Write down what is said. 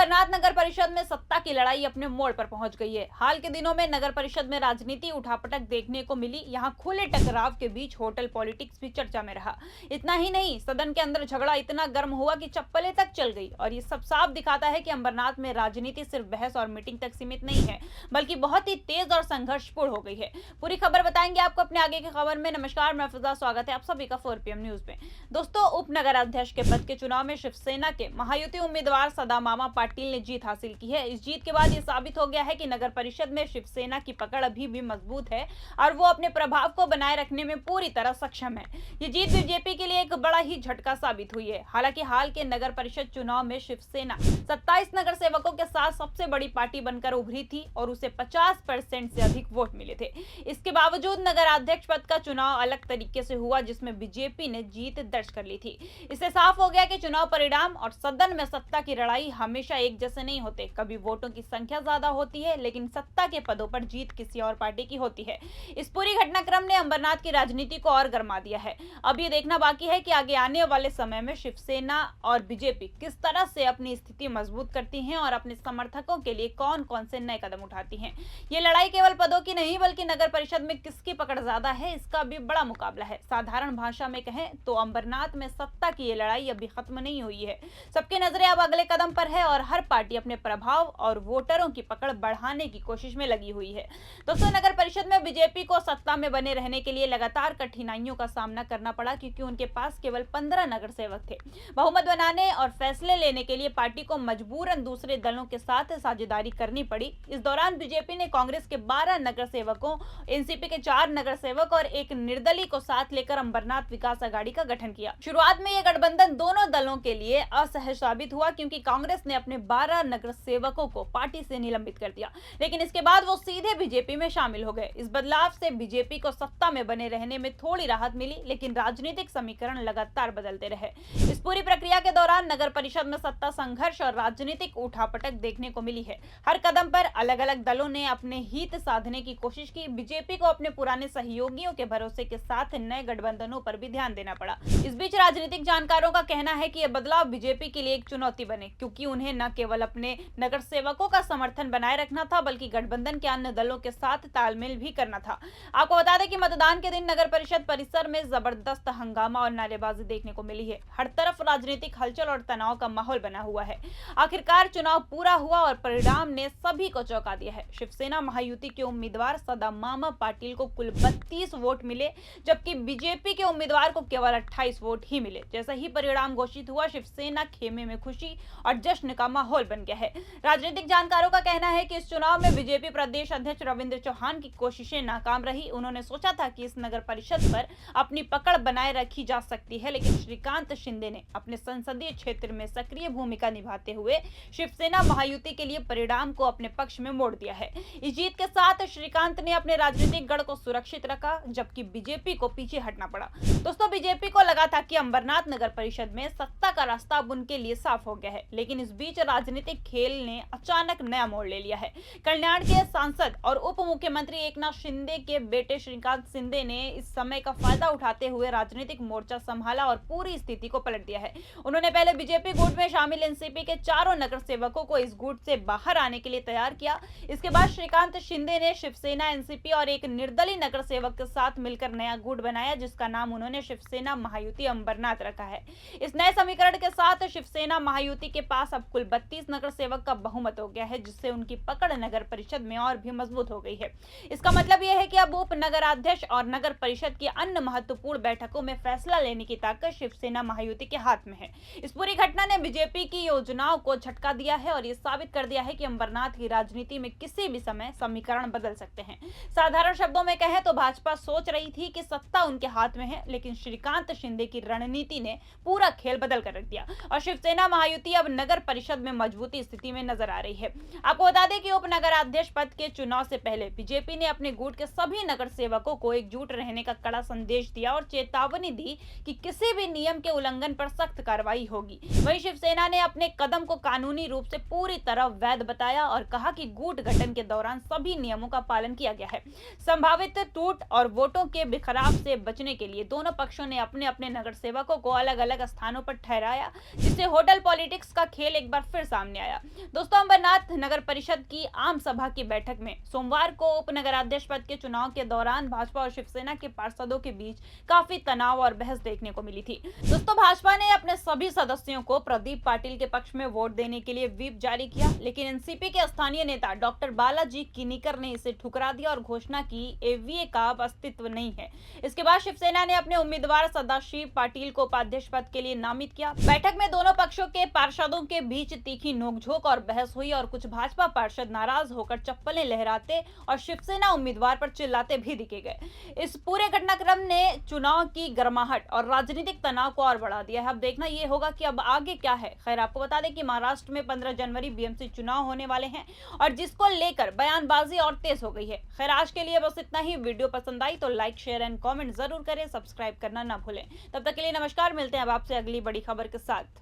अंबरनाथ नगर परिषद में सत्ता की लड़ाई अपने मोड़ पर पहुंच गई है। हाल के दिनों में नगर परिषद में राजनीति उठापटक देखने को मिली। यहां खुले टकराव के बीच होटल पॉलिटिक्स भी चर्चा में रहा। इतना ही नहीं, सदन के अंदर झगड़ा इतना गर्म हुआ कि चप्पलें तक चल गई। और ये सब साफ दिखाता है कि अंबरनाथ में राजनीति सिर्फ बहस और मीटिंग तक सीमित नहीं है, बल्कि बहुत ही तेज और संघर्षपूर्ण हो गई है। पूरी खबर बताएंगे आपको अपने आगे की खबर में। नमस्कार, मैं फिजा, स्वागत है आप सभी का 4 PM न्यूज में। दोस्तों, उप नगर अध्यक्ष के पद के चुनाव में शिवसेना के महायुति उम्मीदवार सदामामा पाटिल ने जीत हासिल की है। इस जीत के बाद ये साबित हो गया है कि नगर परिषद में शिवसेना की पकड़ अभी भी मजबूत है और वो अपने प्रभाव को बनाए रखने में पूरी तरह सक्षम है। ये जीत बीजेपी के लिए एक बड़ा ही झटका साबित हुई है। हालांकि हाल के नगर परिषद चुनाव में शिवसेना 27 नगर सेवकों के साथ सबसे बड़ी पार्टी बनकर उभरी थी और उसे 50% से अधिक वोट मिले थे। इसके बावजूद नगर अध्यक्ष पद का चुनाव अलग तरीके से हुआ, जिसमें बीजेपी ने जीत दर्ज कर ली थी। इससे साफ हो गया कि चुनाव परिणाम और सदन में सत्ता की लड़ाई हमेशा एक जैसे नहीं होते। कभी वोटों की संख्या ज्यादा होती है, लेकिन सत्ता के पदों पर जीत किसी और पार्टी की होती है। इस पूरी घटनाक्रम ने अंबरनाथ की राजनीति को और गरमा दिया है। अब ये देखना बाकी है कि आगे आने वाले समय में शिवसेना और बीजेपी किस तरह से अपनी स्थिति मजबूत करती हैं और अपने समर्थकों के लिए कौन कौन से नए कदम उठाती हैं। ये लड़ाई केवल पदों की नहीं, बल्कि नगर परिषद में किसकी पकड़ ज्यादा है, इसका भी बड़ा मुकाबला है। साधारण भाषा में कहें तो अंबरनाथ में सत्ता की ये लड़ाई अभी खत्म नहीं हुई है। सबकी नजरें अब अगले कदम पर है और हर पार्टी अपने प्रभाव और वोटरों की पकड़ बढ़ाने की कोशिश में लगी हुई है। दोस्तों, नगर परिषद में बीजेपी को सत्ता में बने रहने के लिए लगातार कठिनाइयों का सामना करना पड़ा, क्योंकि उनके पास केवल 15 नगर सेवक थे। बहुमत बनाने और फैसले लेने के लिए पार्टी को मजबूरन दूसरे दलों के साथ साझेदारी करनी पड़ी। इस दौरान बीजेपी ने कांग्रेस के 12 नगर सेवकों, एनसीपी के 4 नगर सेवक और एक निर्दलीय को साथ लेकर अंबरनाथ विकास अघाड़ी का गठन किया। शुरुआत में यह गठबंधन दोनों दलों के लिए असहज साबित हुआ, क्योंकि कांग्रेस ने अपने 12 नगर सेवकों को पार्टी से निलंबित कर दिया, लेकिन इसके बाद वो सीधे बीजेपी में शामिल हो गए। इस बदलाव से बीजेपी को सत्ता में बने रहने में थोड़ी राहत मिली, लेकिन राजनीतिक समीकरण लगातार बदलते रहे। इस पूरी प्रक्रिया के दौरान नगर परिषद में सत्ता संघर्ष और राजनीतिक उठापटक देखने को मिली है। हर कदम पर अलग अलग दलों ने अपने हित साधने की कोशिश की। बीजेपी को अपने पुराने सहयोगियों के भरोसे के साथ नए गठबंधनों पर भी ध्यान देना पड़ा। इस बीच राजनीतिक जानकारों का कहना है कि यह बदलाव बीजेपी के लिए एक चुनौती बने, क्योंकि उन्हें न केवल अपने नगर सेवकों का समर्थन बनाए रखना था, बल्कि गठबंधन के अन्य दलों के साथ तालमेल भी करना था। आपको बता दें कि मतदान के दिन नगर परिषद परिसर में जबरदस्त हंगामा और नारेबाजी देखने को मिली है। हर तरफ राजनीतिक हलचल और तनाव का माहौल बना हुआ है। आखिरकार चुनाव पूरा हुआ और परिणाम ने सभी को चौंका दिया है। शिवसेना महायुति के उम्मीदवार सदामामा पाटिल को कुल 32 वोट मिले, जबकि बीजेपी के उम्मीदवार को केवल 28 वोट ही मिले। जैसा ही परिणाम घोषित हुआ, शिवसेना खेमे में खुशी और जश्न का माहौल बन गया है। राजनीतिक जानकारों का कहना है कि इस चुनाव में बीजेपी प्रदेश अध्यक्ष रविंद्र चौहान की कोशिशें नाकाम रही। उन्होंने सोचा था कि इस नगर परिषद पर अपनी पकड़ बनाए रखी जा सकती है, लेकिन श्रीकांत शिंदे ने अपने संसदीय क्षेत्र में सक्रिय भूमिका निभाते हुए शिवसेना महायुति के लिए परिणाम को अपने पक्ष में मोड़ दिया है। इस जीत के साथ श्रीकांत ने अपने राजनीतिक गढ़ को सुरक्षित रखा, जबकि बीजेपी को पीछे हटना पड़ा। दोस्तों, बीजेपी को लगा था कि अंबरनाथ नगर परिषद में सत्ता का रास्ता अब उनके लिए साफ हो गया है, लेकिन इस बीच राजनीतिक खेल ने अचानक नया मोड़ ले लिया है। कल्याण के सांसद और उप मुख्यमंत्री एकनाथ शिंदे के बेटे श्रीकांत शिंदे ने इस समय का फायदा उठाते हुए राजनीतिक मोर्चा संभाला और पूरी स्थिति को पलट दिया है। उन्होंने पहले बीजेपी गुट में शामिल एनसीपी के 4 नगर सेवकों को इस गुट से बाहर आने के लिए तैयार किया। इसके बाद श्रीकांत शिंदे ने शिवसेना, एनसीपी और एक निर्दलीय नगर सेवक के साथ मिलकर नया गुट बनाया, जिसका नाम उन्होंने शिवसेना महायुति अंबरनाथ रखा है। इस नए समीकरण के साथ शिवसेना महायुति के पास अब कुल 32 नगर सेवक का बहुमत हो गया है, जिससे उनकी पकड़ नगर परिषद में और भी मजबूत हो गई है। इसका मतलब यह है कि अब उप नगराध्यक्ष और नगर परिषद की अन्य महत्वपूर्ण बैठकों में फैसला लेने की ताकत शिवसेना महायुति के हाथ में है। इस पूरी घटना ने बीजेपी की योजनाओं को झटका दिया है और ये साबित कर दिया है कि अंबरनाथ की राजनीति में किसी भी समय समीकरण बदल सकते हैं। साधारण शब्दों में कहें तो भाजपा सोच रही थी कि सत्ता उनके हाथ में है, लेकिन श्रीकांत शिंदे की रणनीति ने पूरा खेल बदल कर रख दिया और शिवसेना महायुति अब नगर परिषद में मजबूती स्थिति में नजर आ रही है। आपको बता दें कि उप नगराध्यक्ष पद के चुनाव से पहले बीजेपी ने अपने गुट के सभी नगर सेवकों को एकजुट रहने का कड़ा संदेश दिया और चेतावनी दी कि किसी भी नियम के उल्लंघन पर सख्त कार्रवाई होगी। वहीं शिवसेना ने अपने कदम को कानूनी रूप से पूरी तरह वैध बताया और कहा कि गुट गठन के दौरान सभी नियमों का पालन किया गया है। संभावित टूट और वोटों के बिखराव से बचने के लिए दोनों पक्षों ने अपने अपने नगर सेवकों को अलग अलग स्थानों पर ठहराया, जिससे होटल पॉलिटिक्स का खेल एक बार फिर सामने आया। दोस्तों, अंबरनाथ नगर परिषद की आम सभा की बैठक में सोमवार को उप नगराध्यक्ष पद के चुनाव के दौरान भाजपा और शिवसेना के पार्षदों के बीच काफी तनाव और बहस देखने को मिली थी। दोस्तों, भाजपा ने अपने सभी सदस्यों को प्रदीप पाटिल के पक्ष में वोट देने के लिए व्हिप जारी किया, लेकिन एनसीपी के स्थानीय नेता डॉक्टर बालाजी किनीकर ने इसे ठुकरा दिया और घोषणा की एवीए का अब अस्तित्व नहीं है। इसके बाद शिवसेना ने अपने उम्मीदवार सदाशिव पाटिल को उपाध्यक्ष पद के लिए नामित किया। बैठक में दोनों पक्षों के पार्षदों के बीच तीखी नोकझोंक और बहस हुई और कुछ भाजपा पार्षद नाराज होकर चप्पलें लहराते और शिवसेना उम्मीदवार पर चिल्लाते भी दिखे गए। इस पूरे घटनाक्रम ने चुनाव की गर्माहट और राजनीतिक तनाव को और बढ़ा दिया है। अब देखना यह होगा कि अब आगे क्या है। खैर, आपको बता दें कि महाराष्ट्र में 15 जनवरी बीएमसी चुनाव होने वाले हैं और जिसको लेकर बयानबाजी और तेज हो गई है। खैर, आज के लिए बस इतना ही। वीडियो पसंद आई तो लाइक, शेयर एंड कमेंट जरूर करें, सब्सक्राइब करना ना भूलें। तब तक के लिए नमस्कार, मिलते हैं अब आपसे अगली बड़ी खबर के साथ।